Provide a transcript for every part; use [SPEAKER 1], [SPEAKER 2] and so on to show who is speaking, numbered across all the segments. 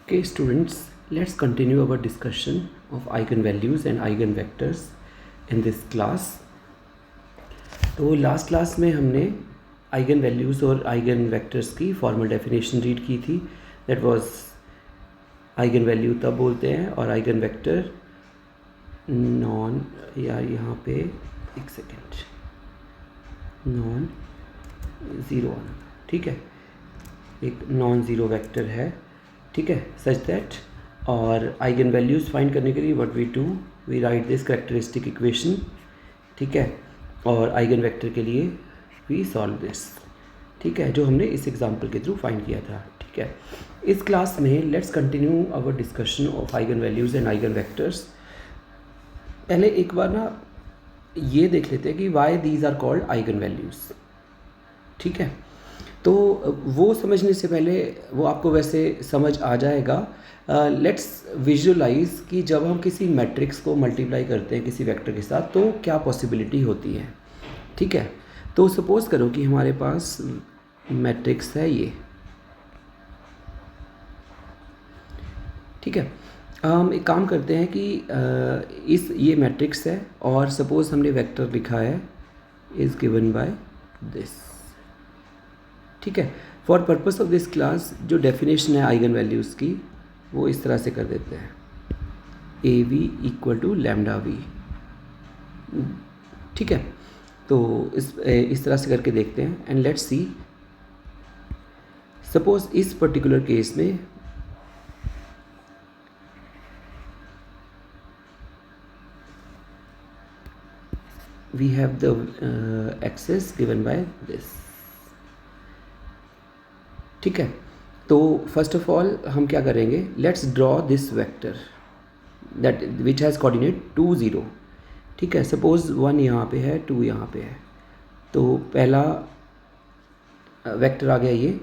[SPEAKER 1] Okay, students, let's continue our discussion of eigenvalues and eigenvectors in this class. तो last class में हमने eigen values और eigen vectors की formal definition read की थी. That was eigen value तब बोलते हैं और आइगन वेक्टर नॉन, या यहाँ पे एक सेकेंड, नॉन ज़ीरो वन. ठीक है, एक नॉन ज़ीरो वेक्टर है. ठीक है, सच दैट. और आइगन वैल्यूज़ फाइंड करने के लिए what we do, we write this characteristic equation. ठीक है, और आइगन वेक्टर के लिए वी सॉल्व दिस. ठीक है, जो हमने इस एग्जांपल के थ्रू फाइंड किया था. ठीक है, इस क्लास में let's continue our discussion of eigen values and eigen vectors. पहले एक बार ना ये देख लेते हैं कि why these are called eigen values. ठीक है, तो वो समझने से पहले, वो आपको वैसे समझ आ जाएगा. लेट्स विजुअलाइज कि जब हम किसी मैट्रिक्स को मल्टीप्लाई करते हैं किसी वेक्टर के साथ तो क्या पॉसिबिलिटी होती है. ठीक है, तो सपोज करो कि हमारे पास मैट्रिक्स है ये. ठीक है, हम एक काम करते हैं कि ये मैट्रिक्स है और सपोज हमने वेक्टर लिखा है इज़ गिवन बाय दिस. ठीक है, for purpose of this class जो डेफिनेशन है आइगन वैल्यूज़ की वो इस तरह से कर देते हैं, A v equal to lambda v. ठीक है, तो इस तरह से करके देखते हैं एंड लेट्स सी. सपोज इस पर्टिकुलर केस में we have the axes given by this. ठीक है, तो फर्स्ट ऑफ ऑल हम क्या करेंगे, let's draw this vector that which has coordinate 2 0. ठीक है, सपोज 1 यहाँ पे है, 2 यहाँ पे है, तो पहला वेक्टर आ गया ये,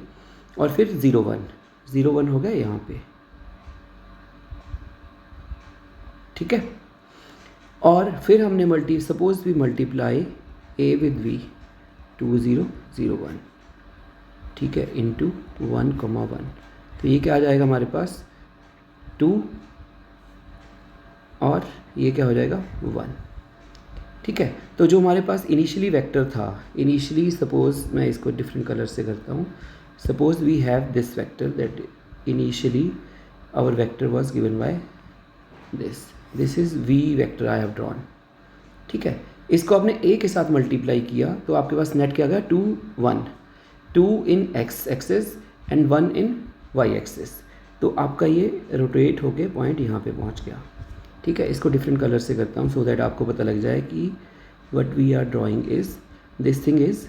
[SPEAKER 1] और फिर 0 1 हो गया यहाँ पे. ठीक है, और फिर हमने suppose we multiply A with V 2 0 0 1. ठीक है, इंटू 1 1. तो ये क्या आ जाएगा हमारे पास 2, और ये क्या हो जाएगा 1. ठीक है, तो जो हमारे पास इनिशियली वेक्टर था, इनिशियली सपोज मैं इसको डिफरेंट कलर से करता हूँ. Suppose we have this vector that initially our vector was given by this is V vector I have drawn. ठीक है, इसको आपने ए के साथ मल्टीप्लाई किया तो आपके पास नेट क्या गया 2 1. 2 in x axis and 1 in y axis. तो आपका ये रोटेट होके पॉइंट यहाँ पे पहुँच गया. ठीक है, इसको डिफरेंट कलर से करता हूँ सो दैट आपको पता लग जाए कि what we are drawing is this thing is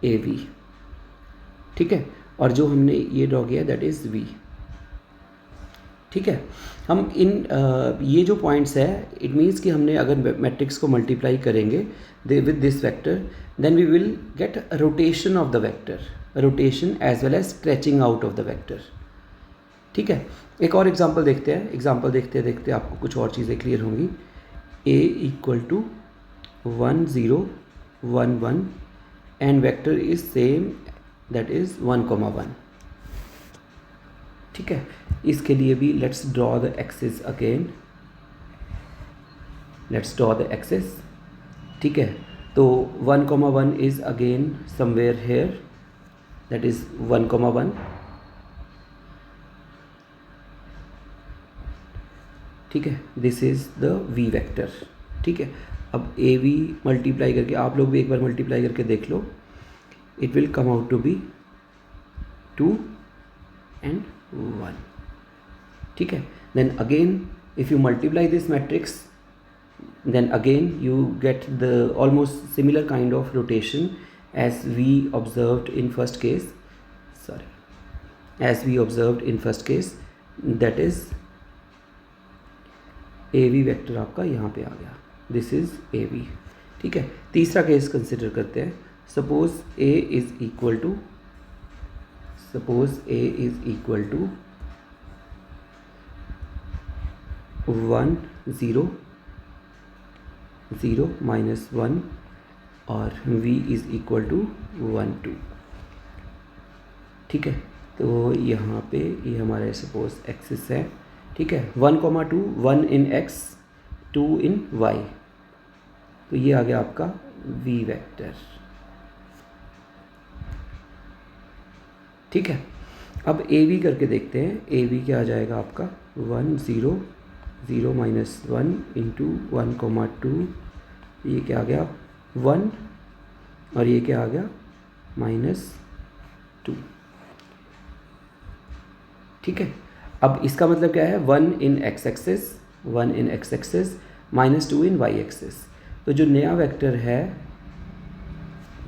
[SPEAKER 1] A V. ठीक है, और जो हमने ये ड्रॉ किया दैट इज़ वी. ठीक है, हम ये जो पॉइंट्स है इट मीन्स कि हमने अगर मैट्रिक्स को मल्टीप्लाई करेंगे with this vector then we will get rotation of the vector, rotation as well as stretching out of the vector. ठीक है, एक और एग्जांपल देखते हैं. एग्जांपल देखते देखते आपको कुछ और चीज़ें क्लियर होंगी. A equal to 1 0 1 1 and vector is same that is 1 1. ठीक है, इसके लिए भी let's draw the axis again. Let's draw the axis. ठीक है, तो 1 1 is again somewhere here that is 1 1. ठीक है, this is the V vector. ठीक है, अब ए वी मल्टीप्लाई करके आप लोग भी एक बार मल्टीप्लाई करके देख लो. It will come out to be 2 and 1. ठीक है, then again if you multiply this matrix then again you get the almost similar kind of rotation as we observed in first case. That is AV vector आपका यहाँ पे आ गया. This is AV. ठीक है, तीसरा केस कंसिडर करते हैं. Suppose A is equal to 1 0 0 -1 और v इज इक्वल टू 1 2. ठीक है, तो यहाँ पे ये हमारे सपोज एक्सिस है, ठीक है, 1,2, 1 इन x, 2 इन y, तो ये आ गया आपका v वेक्टर, ठीक है। अब ए वी करके देखते हैं, ए वी क्या आ जाएगा आपका 1 0 0 माइनस 1 इंटू 1,2, ये क्या आ गया 1 और ये क्या आ गया -2, ठीक है। अब इसका मतलब क्या है 1 इन x एक्सिस, 1 इन x एक्सिस -2 इन y एक्सिस। तो जो नया वेक्टर है,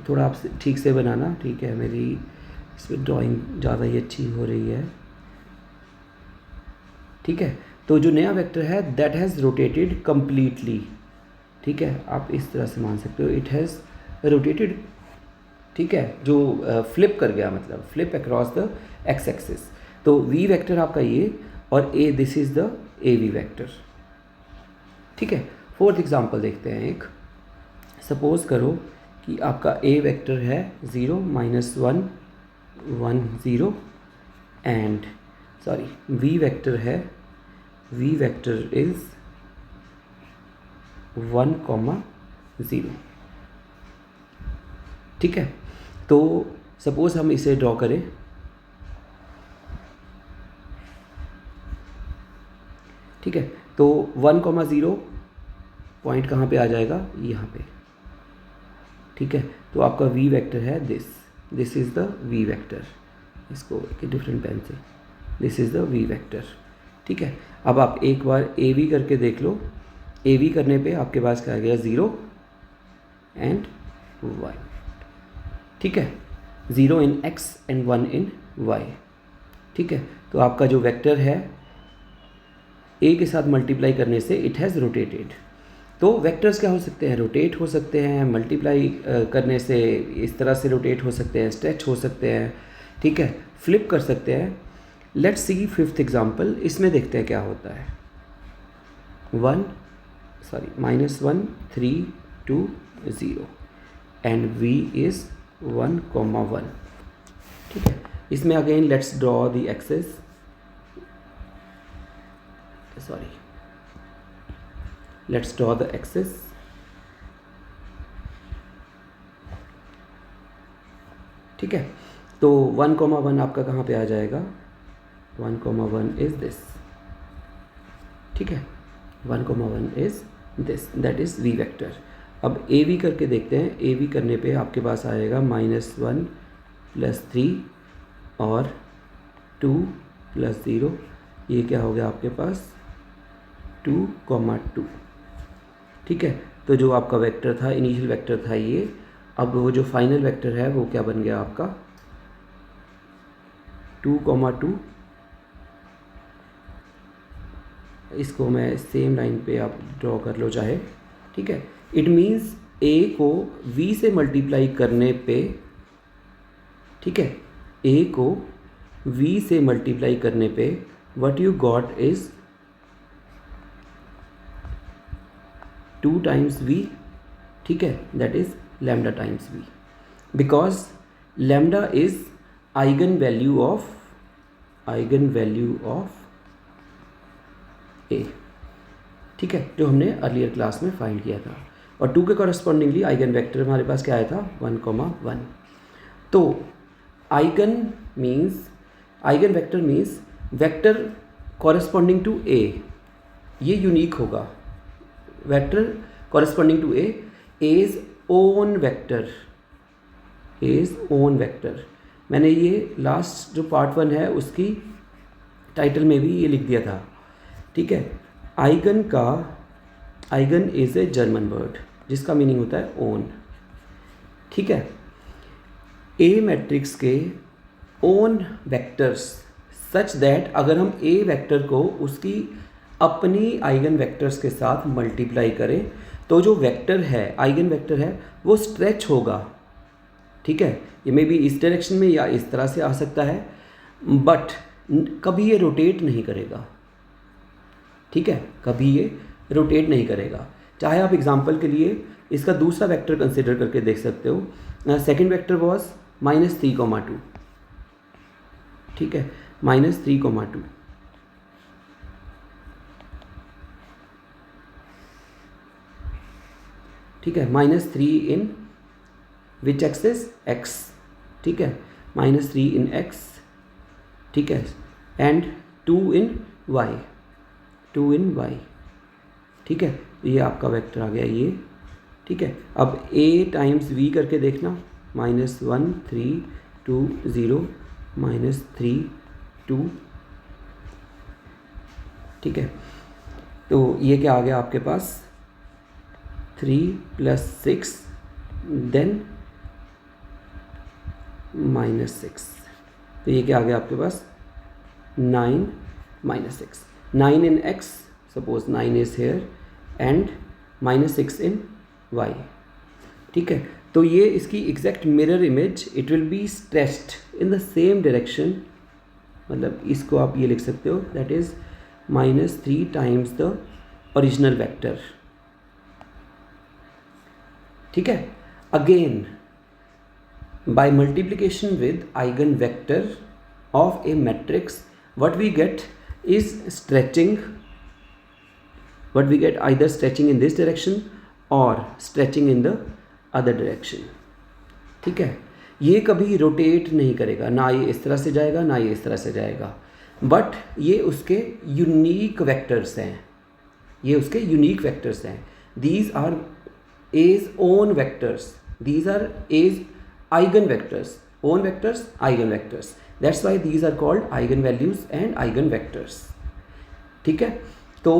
[SPEAKER 1] थोड़ा आप ठीक से बनाना, ठीक है, मेरी इसमें ड्राइंग ज़्यादा ही अच्छी हो रही है, ठीक है। तो जो नया वेक्टर है दैट हैज़ रोटेटेड कम्प्लीटली, ठीक है, आप इस तरह से मान सकते हो, इट हैज़ रोटेटेड, ठीक है, जो फ्लिप कर गया, मतलब flip across the X axis. तो वी वेक्टर आपका ये, और A, this is the A V vector, ठीक है। फोर्थ एग्जांपल देखते हैं एक। सपोज करो कि आपका ए वेक्टर है 0 -1 1 0 एंड सॉरी वी वेक्टर है, वी वेक्टर इज 1,0, ठीक है। तो सपोज हम इसे ड्रॉ करें, ठीक है। तो 1,0 पॉइंट कहाँ पे आ जाएगा, यहाँ पे, ठीक है। तो आपका v वेक्टर है this is the v vector, इसको डिफरेंट पेन से, this is the v vector, ठीक है। अब आप एक बार ए वी करके देख लो, ए वी करने पे आपके पास क्या आ गया 0 एंड 1, ठीक है, 0 इन x एंड 1 इन y, ठीक है। तो आपका जो वेक्टर है a के साथ मल्टीप्लाई करने से इट हैज़ रोटेटेड। तो वेक्टर्स क्या हो सकते हैं, रोटेट हो सकते हैं, मल्टीप्लाई करने से इस तरह से रोटेट हो सकते हैं, स्ट्रेच हो सकते हैं, ठीक है, फ्लिप कर सकते हैं। लेट्स सी फिफ्थ एग्जांपल, इसमें देखते हैं क्या होता है। -1 3 2 0 एंड v इज़ 1,1, ठीक है। इसमें again let's draw the axis, let's draw the axis, ठीक है। तो 1,1 आपका कहाँ पे आ जाएगा, 1,1 इज दिस, ठीक है, 1,1 is this, that is v vector. अब ए वी करके देखते हैं, ए वी करने पे आपके पास आएगा -1 + 3 और 2 + 0, ये क्या हो गया आपके पास 2,2, ठीक है। तो जो आपका वेक्टर था, इनिशियल वेक्टर था ये, अब वो जो फाइनल वेक्टर है वो क्या बन गया आपका 2,2। इसको मैं सेम लाइन पे आप ड्रॉ कर लो चाहे, ठीक है। इट मीन्स ए को v से मल्टीप्लाई करने पे, ठीक है, ए को v से मल्टीप्लाई करने पे what you got is 2 times v, ठीक है, that is lambda times v, because lambda is eigen value of A, ठीक है, जो हमने अर्लियर क्लास में फाइंड किया था। और 2 के कॉरस्पॉन्डिंगली आइगन वेक्टर हमारे पास क्या आया था 1,1। तो eigen vector means vector corresponding to A, ये यूनिक होगा, vector corresponding to A is own vector. मैंने ये लास्ट जो पार्ट 1 है उसकी टाइटल में भी ये लिख दिया था, ठीक है। Eigen is a German word जिसका मीनिंग होता है ओन, ठीक है। ए मैट्रिक्स के ओन वेक्टर्स सच दैट अगर हम ए वेक्टर को उसकी अपनी आइगन वेक्टर्स के साथ मल्टीप्लाई करें तो जो वेक्टर है, आइगन वेक्टर है, वो स्ट्रेच होगा, ठीक है। ये मे भी इस डायरेक्शन में या इस तरह से आ सकता है, बट कभी ये रोटेट नहीं करेगा, ठीक है, कभी ये रोटेट नहीं करेगा। चाहे आप एग्जांपल के लिए इसका दूसरा वेक्टर कंसिडर करके देख सकते हो। सेकंड वेक्टर वाज -3,2, ठीक है, -3,2, ठीक है, -3 इन विच एक्सिस, x, ठीक है, -3 इन x, ठीक है, and 2 in y, 2 in y, ठीक है, ये आपका वेक्टर आ गया ये, ठीक है। अब a टाइम्स v करके देखना, -1 3 2 0 -3 2, ठीक है, तो ये क्या आ गया आपके पास 3 + 6 देन -6, तो ये क्या आ गया आपके पास 9 -6, 9 इन x, suppose 9 is here, and -6 in y, ठीक है। तो ये इसकी exact mirror image, it will be stretched in the same direction, मतलब इसको आप ये लिख सकते हो, that is -3 times the original vector, ठीक है। Again by multiplication with eigenvector of a matrix, what we get is stretching, what we get either stretching in this direction or stretching in the other direction, ठीक है। ये कभी rotate नहीं करेगा, ना ये इस तरह से जाएगा ना ये इस तरह से जाएगा, बट ये उसके यूनिक वेक्टर्स हैं, ये उसके यूनिक वेक्टर्स हैं, these are A's own vectors, these are A's eigenvectors, own vectors, eigenvectors, that's why these are called eigenvalues and eigenvectors, ठीक है। तो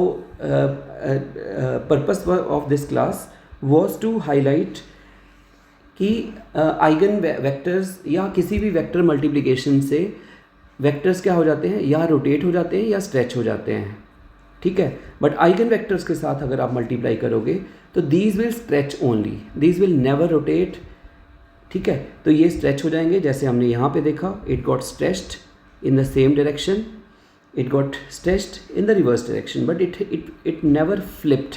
[SPEAKER 1] purpose of this class was to highlight कि eigen vectors या किसी भी vector multiplication से vectors क्या हो जाते हैं, या रोटेट हो जाते हैं या स्ट्रेच हो जाते हैं, ठीक है। बट आइगन वेक्टर्स के साथ अगर आप मल्टीप्लाई करोगे तो these will stretch only, these will never rotate, ठीक है। तो ये स्ट्रेच हो जाएंगे, जैसे हमने यहाँ पे देखा, it got stretched in the same direction, it got stretched in the reverse direction, but it never flipped,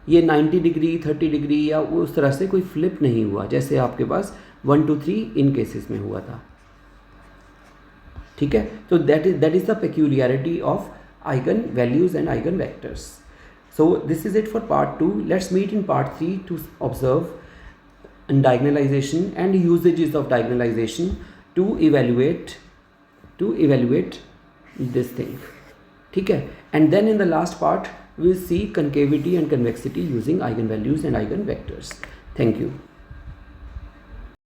[SPEAKER 1] ये 90 डिग्री 30 डिग्री या उस तरह से कोई फ्लिप नहीं हुआ, जैसे आपके पास 1 2 3 इन केसेस में हुआ था, ठीक है। तो that is the peculiarity of eigen values and eigen vectors. So this is it for part 2, let's meet in part 3 to observe diagonalization and usages of diagonalization to evaluate this thing, ठीक है। and then in the last part we will see concavity and convexity using eigenvalues and eigenvectors. Thank you.